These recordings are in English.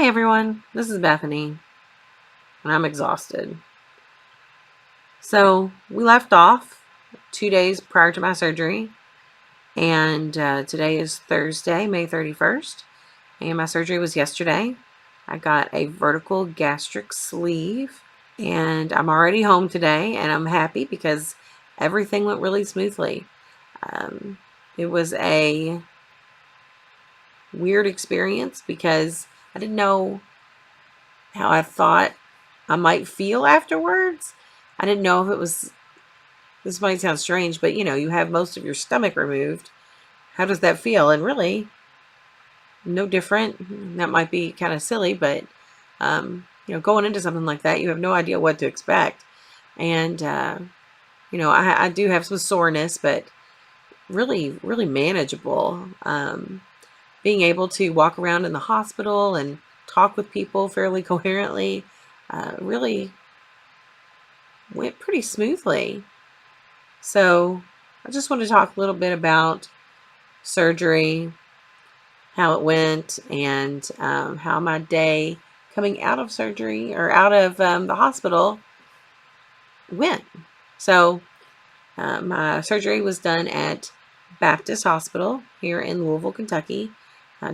Hi everyone, this is Bethany, and I'm exhausted. So we left off 2 days prior to my surgery, and today is Thursday, May 31st, and my surgery was yesterday. I got a vertical gastric sleeve, and I'm already home today, and I'm happy because everything went really smoothly. It was a weird experience because I didn't know how I thought I might feel afterwards. I didn't know if it was, this might sound strange, but you have most of your stomach removed. How does that feel? And really, no different. That might be kind of silly, but going into something like that, you have no idea what to expect. And I do have some soreness, but really, really manageable. Being able to walk around in the hospital and talk with people fairly coherently really went pretty smoothly. So I just want to talk a little bit about surgery, how it went, and how my day coming out of surgery or out of the hospital went. So my surgery was done at Baptist Hospital here in Louisville, Kentucky,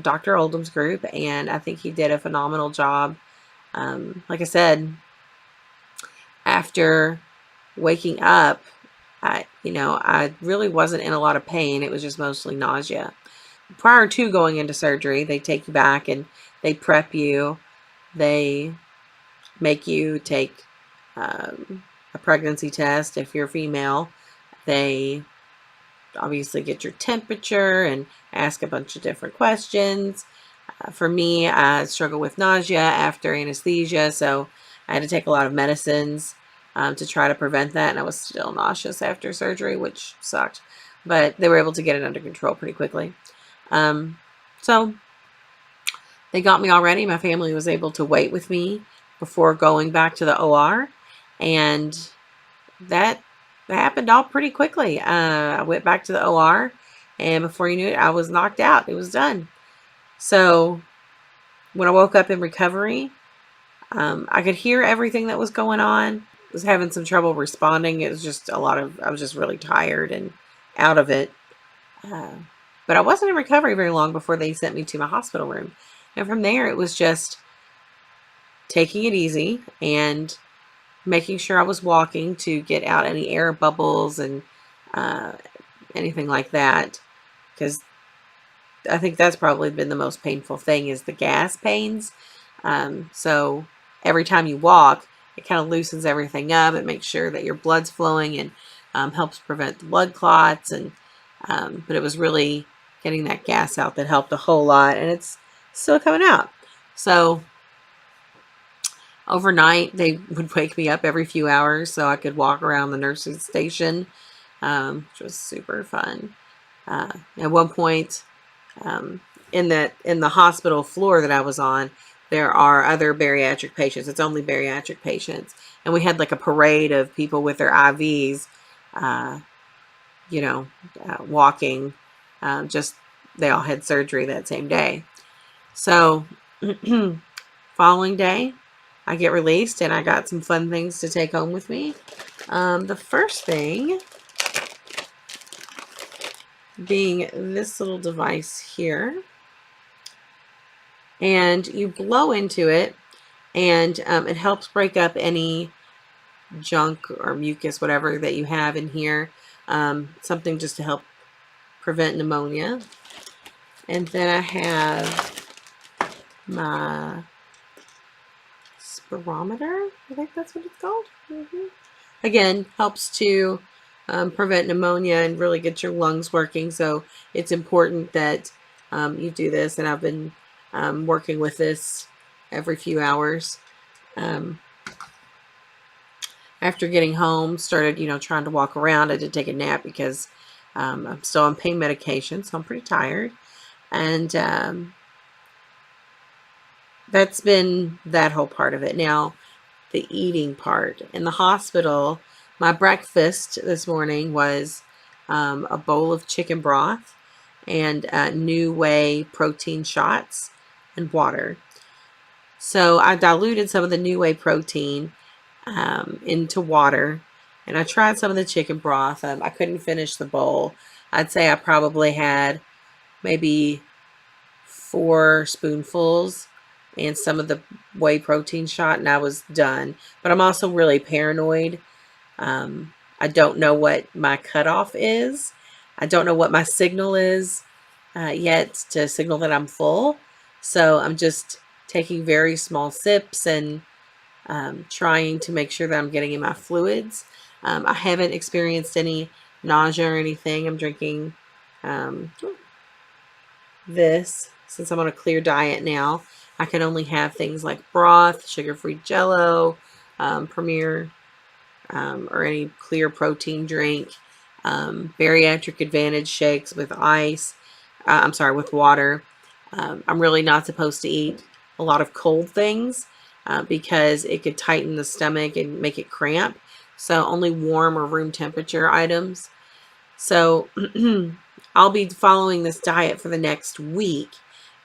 Dr. Oldham's group, and I think he did a phenomenal job. Like I said, after waking up, I really wasn't in a lot of pain. It was just mostly nausea. Prior to going into surgery, they take you back and they prep you. They make you take a pregnancy test if you're female. They obviously get your temperature and ask a bunch of different questions. For me, I struggle with nausea after anesthesia, so I had to take a lot of medicines to try to prevent that, and I was still nauseous after surgery, which sucked. But they were able to get it under control pretty quickly. So they got me all ready. My family was able to wait with me before going back to the OR, and that happened all pretty quickly. I went back to the OR, and before you knew it, I was knocked out. It was done. So when I woke up in recovery, I could hear everything that was going on. I was having some trouble responding. It was just I was just really tired and out of it. But I wasn't in recovery very long before they sent me to my hospital room. And from there, it was just taking it easy and making sure I was walking to get out any air bubbles and anything like that. Because I think that's probably been the most painful thing is the gas pains. So every time you walk, it kind of loosens everything up. It makes sure that your blood's flowing and helps prevent the blood clots. But it was really getting that gas out that helped a whole lot, and it's still coming out. So overnight, they would wake me up every few hours so I could walk around the nursing station, which was super fun. At one point, in the hospital floor that I was on, there are other bariatric patients. It's only bariatric patients, and we had like a parade of people with their IVs, walking. Just they all had surgery that same day. So following day, I get released, and I got some fun things to take home with me. The first thing being this little device here, and you blow into it, and it helps break up any junk or mucus, whatever that you have in here. Something just to help prevent pneumonia. And then I have my spirometer. I think that's what it's called. Again, helps to prevent pneumonia and really get your lungs working. So it's important that you do this. And I've been working with this every few hours. After getting home, started, trying to walk around. I did take a nap because I'm still on pain medication, so I'm pretty tired. And that's been that whole part of it. Now, the eating part. In the hospital, my breakfast this morning was a bowl of chicken broth and New Way protein shots and water. So I diluted some of the new whey protein into water, and I tried some of the chicken broth. I couldn't finish the bowl. I'd say I probably had maybe 4 spoonfuls and some of the whey protein shot, and I was done. But I'm also really paranoid. I don't know what my cutoff is. I don't know what my signal is yet to signal that I'm full. So I'm just taking very small sips and trying to make sure that I'm getting in my fluids. I haven't experienced any nausea or anything. I'm drinking this since I'm on a clear diet now. I can only have things like broth, sugar-free Jello, Premier, or any clear protein drink, bariatric advantage shakes with ice. I'm sorry, with water. I'm really not supposed to eat a lot of cold things because it could tighten the stomach and make it cramp. So only warm or room temperature items. So I'll be following this diet for the next week.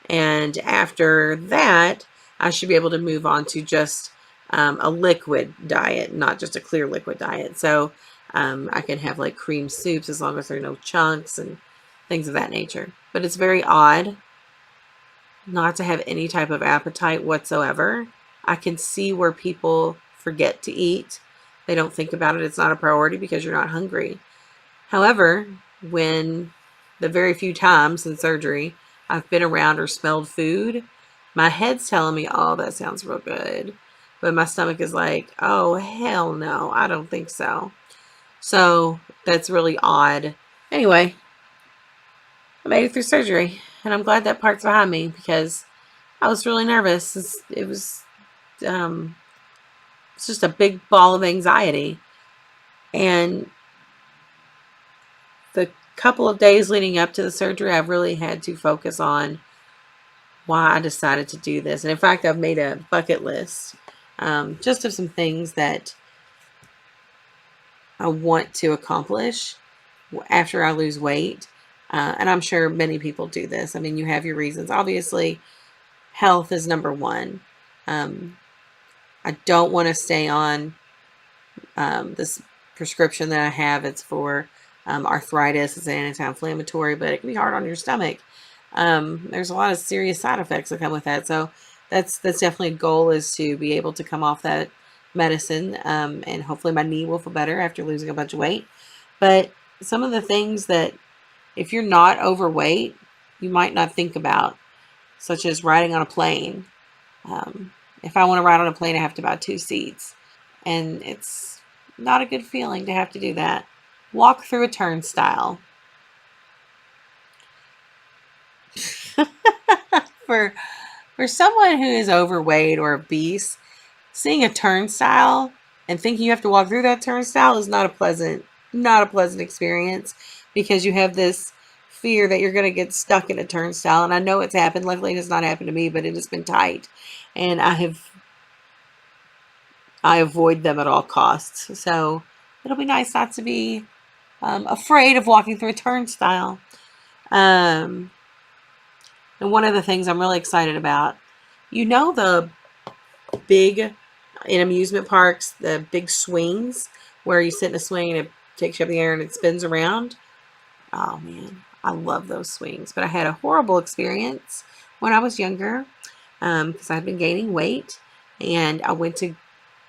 And after that, I should be able to move on to just a liquid diet, not just a clear liquid diet. So I can have like cream soups as long as there are no chunks and things of that nature. But it's very odd not to have any type of appetite whatsoever. I can see where people forget to eat. They don't think about it. It's not a priority because you're not hungry. However, when the very few times in surgery I've been around or smelled food, my head's telling me, oh, that sounds real good. But my stomach is like, oh, hell no, I don't think so. So that's really odd. Anyway, I made it through surgery, and I'm glad that part's behind me because I was really nervous. It was it's just a big ball of anxiety. And the couple of days leading up to the surgery, I really had to focus on why I decided to do this. And in fact, I've made a bucket list just of some things that I want to accomplish after I lose weight. And I'm sure many people do this. I mean, you have your reasons. Obviously, health is number one. I don't want to stay on this prescription that I have. It's for arthritis. It's an anti-inflammatory, but it can be hard on your stomach. There's a lot of serious side effects that come with that. So that's definitely a goal, is to be able to come off that medicine. And hopefully my knee will feel better after losing a bunch of weight. But some of the things that, if you're not overweight, you might not think about, such as riding on a plane. If I want to ride on a plane, I have to buy 2 seats. And it's not a good feeling to have to do that. Walk through a turnstile. For someone who is overweight or obese, seeing a turnstile and thinking you have to walk through that turnstile is not a pleasant experience, because you have this fear that you're going to get stuck in a turnstile. And I know it's happened. Luckily, it has not happened to me, but it has been tight, and I avoid them at all costs. So it'll be nice not to be afraid of walking through a turnstile. And one of the things I'm really excited about, the big, in amusement parks, the big swings where you sit in a swing and it takes you up in the air and it spins around. Oh man, I love those swings. But I had a horrible experience when I was younger because I'd been gaining weight, and I went to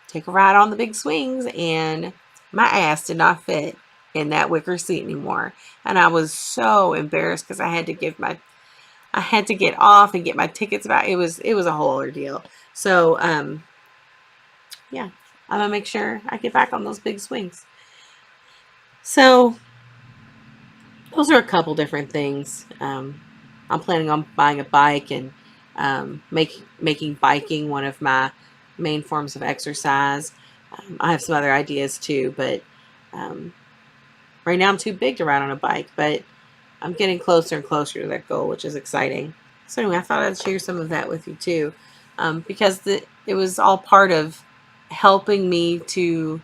take a ride on the big swings, and my ass did not fit in that wicker seat anymore. And I was so embarrassed because I had to get off and get my tickets back. It was a whole ordeal. So yeah, I'm gonna make sure I get back on those big swings. So those are a couple different things. I'm planning on buying a bike and making biking one of my main forms of exercise. I have some other ideas too, but right now I'm too big to ride on a bike, but I'm getting closer and closer to that goal, which is exciting. So anyway, I thought I'd share some of that with you too, because it was all part of helping me to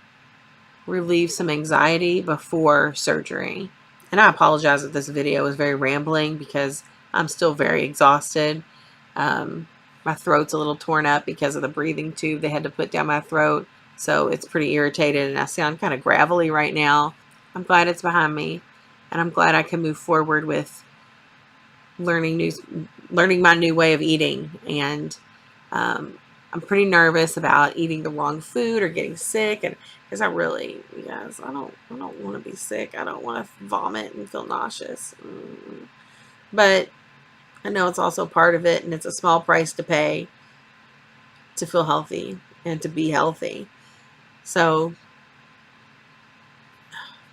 relieve some anxiety before surgery. And I apologize if this video is very rambling because I'm still very exhausted. My throat's a little torn up because of the breathing tube they had to put down my throat. So it's pretty irritated and I sound kind of gravelly right now. I'm glad it's behind me, and I'm glad I can move forward with learning my new way of eating. And I'm pretty nervous about eating the wrong food or getting sick, and because you guys, I don't want to be sick. I don't want to vomit and feel nauseous. But I know it's also part of it, and it's a small price to pay to feel healthy and to be healthy. So,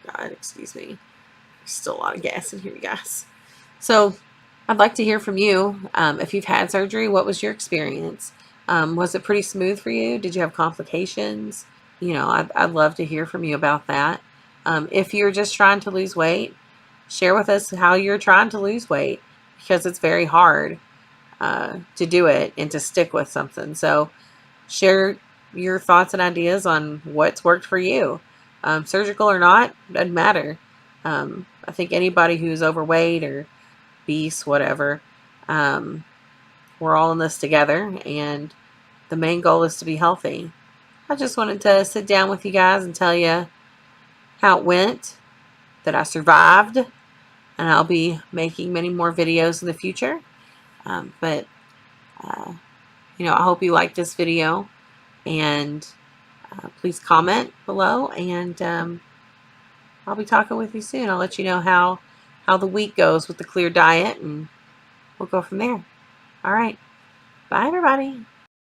God, excuse me. There's still a lot of gas in here, you guys. So, I'd like to hear from you. If you've had surgery, what was your experience? Was it pretty smooth for you? Did you have complications? You know, I'd love to hear from you about that. If you're just trying to lose weight, share with us how you're trying to lose weight, because it's very hard to do it and to stick with something. So share your thoughts and ideas on what's worked for you. Surgical or not, doesn't matter. I think anybody who's overweight or obese, whatever, we're all in this together, and the main goal is to be healthy. I just wanted to sit down with you guys and tell you how it went, that I survived, and I'll be making many more videos in the future. But I hope you liked this video, and please comment below, and I'll be talking with you soon. I'll let you know how the week goes with the clear diet, and we'll go from there. All right. Bye, everybody.